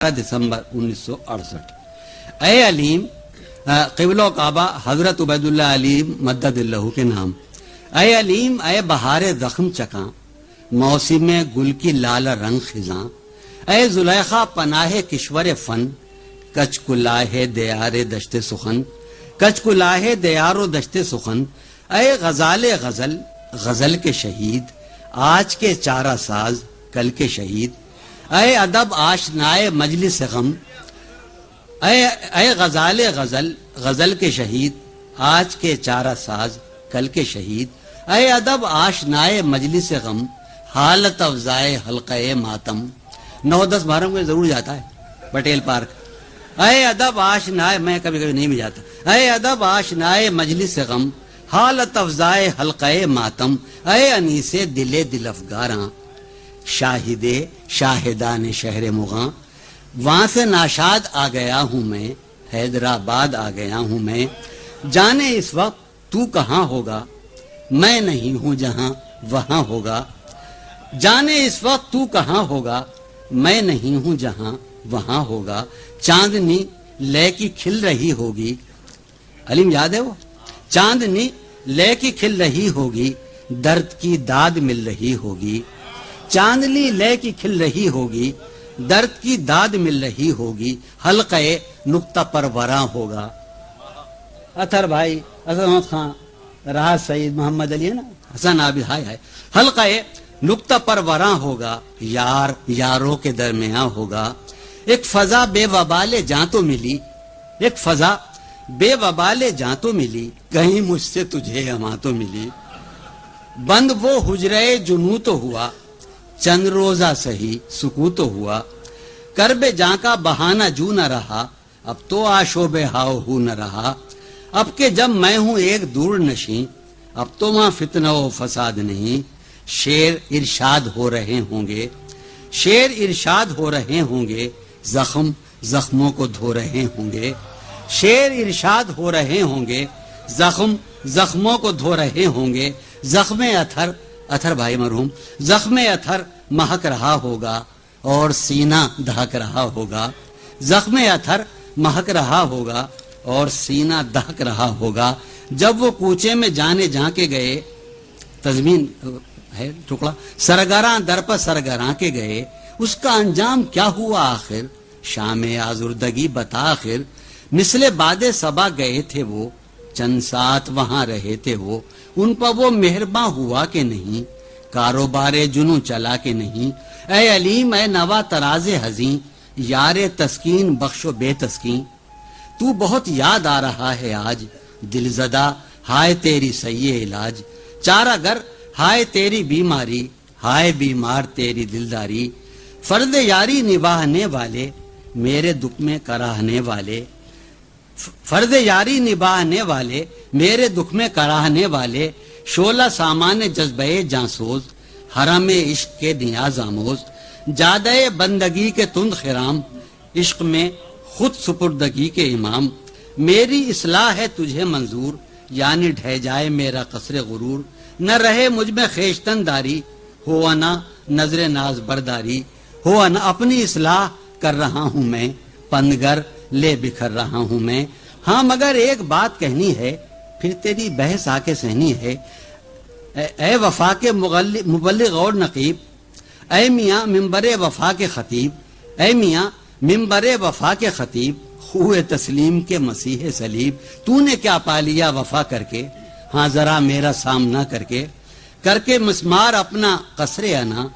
دسمبر 1968۔ اے علیم، قبلہ و کعبہ حضرت عبید اللہ علیم مدد اللہ کے نام۔ اے علیم، اے بہار زخم چکاں، موسم گل کی لال رنگ خزاں، اے زلیخا پناہ کشور فن، کچ کلاہ دیار دشت سخن، کچ کلاہ دیار و دشت سخن، اے غزال غزل، غزل کے شہید، آج کے چارہ ساز کل کے شہید، اے ادب آشنائے مجلس غم، اے غزال غزل، غزل کے شہید، آج کے چارہ ساز کل کے شہید، اے ادب آشنائے مجلس غم، حالت افزائے حلقہ ماتم۔ 9-10 باروں میں ضرور جاتا ہے پٹیل پارک۔ اے ادب آشنائے، میں کبھی کبھی نہیں بھی جاتا، اے ادب آشنائے مجلس غم، حالت افزائے حلقہ ماتم، اے انیس دل دل افگاراں، شاہد شاہدان شہر مغاں، وہاں سے ناشاد آ گیا ہوں میں، حیدرآباد آ گیا ہوں میں، جانے اس وقت تو کہاں ہوگا، میں نہیں ہوں جہاں وہاں ہوگا، جانے اس وقت تو کہاں ہوگا، میں نہیں ہوں جہاں وہاں ہوگا، چاندنی لے کی کھل رہی ہوگی، علیم یاد ہے وہ، چاندنی لے کی کھل رہی ہوگی، درد کی داد مل رہی ہوگی، چاندنی لے کی کھل رہی ہوگی، درد کی داد مل رہی ہوگی، حلقہ نقطہ پر وراں ہوگا۔ اطہر بھائی، اسد احمد خان، راحت سعید، محمد علی ہے نا، حسن عابد، ہائے ہائے، حلقہ نقطہ پر وراں ہوگا، یار یاروں کے درمیاں ہوگا، ایک فضا بے وبال جاں تو ملی، ایک فضا بے وبال جاں تو ملی، کہیں مجھ سے تجھے اما تو ملی، بند وہ حجرے جنوں تو ہوا، چند روزہ سہی سکوت ہوا، کرب جاں کا بہانہ جو نہ رہا، اب تو آشوب ہاؤ ہو نہ رہا، اب کہ جب میں ہوں ایک دور نشیں، اب تو وہاں فتنہ و فساد نہیں، شیر ارشاد ہو رہے ہوں گے، شیر ارشاد ہو رہے ہوں گے، زخم زخموں کو دھو رہے ہوں گے، شیر ارشاد ہو رہے ہوں گے، زخم زخموں کو دھو رہے ہوں گے، زخم اطہر، اطہر بھائی مرحوم، زخم اطہر مہک رہا ہوگا اور سینہ دہک رہا ہوگا، زخم اطہر مہک رہا ہوگا اور سینہ دہک رہا ہوگا، جب وہ کوچے میں جانے جہاں کے گئے، تضمین ہے ٹکڑا، سرگراں در پر سرگراں کے گئے، اس کا انجام کیا ہوا آخر، شام آزردگی بتا آخر، مثل باد صبا گئے تھے وہ، چند ساتھ وہاں رہے تھے وہ، ان پر وہ مہرباں ہوا کہ نہیں، کاروبار جنوں چلا کہ نہیں، اے علیم، اے نوا تراز حزیں، یار تسکین بخش و بے تسکین، تو بہت یاد آ رہا ہے آج، دل زدہ ہائے تیری سیے علاج، چارہ گر ہائے تیری بیماری، ہائے بیمار تیری دلداری، فرد یاری نبھانے والے، میرے دکھ میں کراہنے والے، فرد یاری نبھانے والے، میرے دکھ میں کراہنے والے، شعلہ سامان جذبہ جانسوز، حرم عشق کے نیاز آموز، جادہ بندگی کے تند خرام، عشق میں خود سپردگی کے امام، میری اصلاح ہے تجھے منظور، یعنی ڈھہ جائے میرا قصر غرور، نہ رہے مجھ میں خیشتن داری، ہو انا نظر ناز برداری، ہو انا اپنی اصلاح کر رہا ہوں میں، پندگر لے بکھر رہا ہوں میں، ہاں مگر ایک بات کہنی ہے، پھر تیری بحث آ کے سہنی ہے، اے وفا کے مبلغ اور نقیب، اے میاں ممبر وفا کے خطیب، اے میاں ممبر وفا کے خطیب، خوہ تسلیم کے مسیح صلیب، تو نے کیا پا لیا وفا کر کے، ہاں ذرا میرا سامنا کر کے مسمار اپنا قصر انا،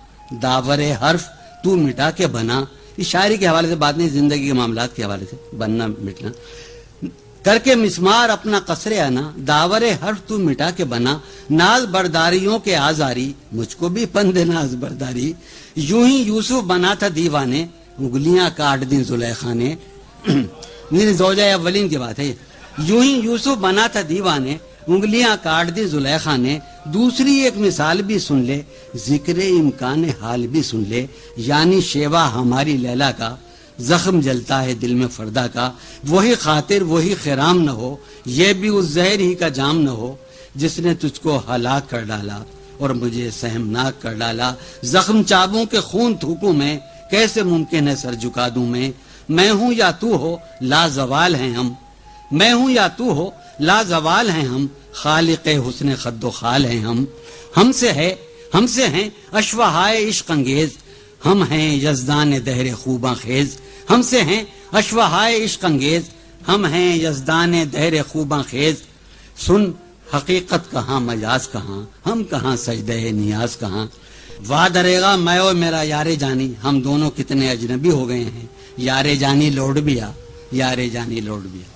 داور حرف تو مٹا کے بنا، اس شاعری کے حوالے سے بات نہیں، زندگی کے معاملات کے حوالے سے، بننا مٹنا، کر کے مسمار اپنا قصر انا، داور حرف تو مٹا کے بنا، ناز برداریوں کے آزاری، مجھ کو بھی پند ناز برداری، یوں ہی یوسف بنا تھا دیوانے، انگلیاں کاٹ دیں زلیخا نے، زوجہ اولین کی بات ہے، یوں ہی یوسف بنا تھا دیوانے، انگلیاں کاٹ دی زلیخا نے، دوسری ایک مثال بھی سن لے، ذکر امکان حال بھی سن لے، یعنی شیوا ہماری لیلا کا، زخم جلتا ہے دل میں فردا کا، وہی خاطر وہی خرام نہ ہو، یہ بھی اس زہر ہی کا جام نہ ہو، جس نے تجھ کو ہلاک کر ڈالا اور مجھے سہمناک کر ڈالا، زخم چابوں کے خون تھوکوں میں، کیسے ممکن ہے سر جھکا دوں میں ہوں یا تو ہو لازوال ہیں ہم، میں ہوں یا تو ہو لازوال ہیں ہم، خالق حسن خد و خال ہیں ہم سے ہیں اشوہائے عشق انگیز، ہم ہیں یزدان دہر خوباں خیز، ہم سے ہیں اشوہائے عشق انگیز، ہم ہیں یزدان دہر خوباں خیز، سن حقیقت کہاں مجاز کہاں، ہم کہاں سجدہ نیاز کہاں، وا دریغا میں اور میرا یار جانی، ہم دونوں کتنے اجنبی ہو گئے ہیں، یار جانی لوٹ بھی آ، یار جانی لوٹ بھی آ۔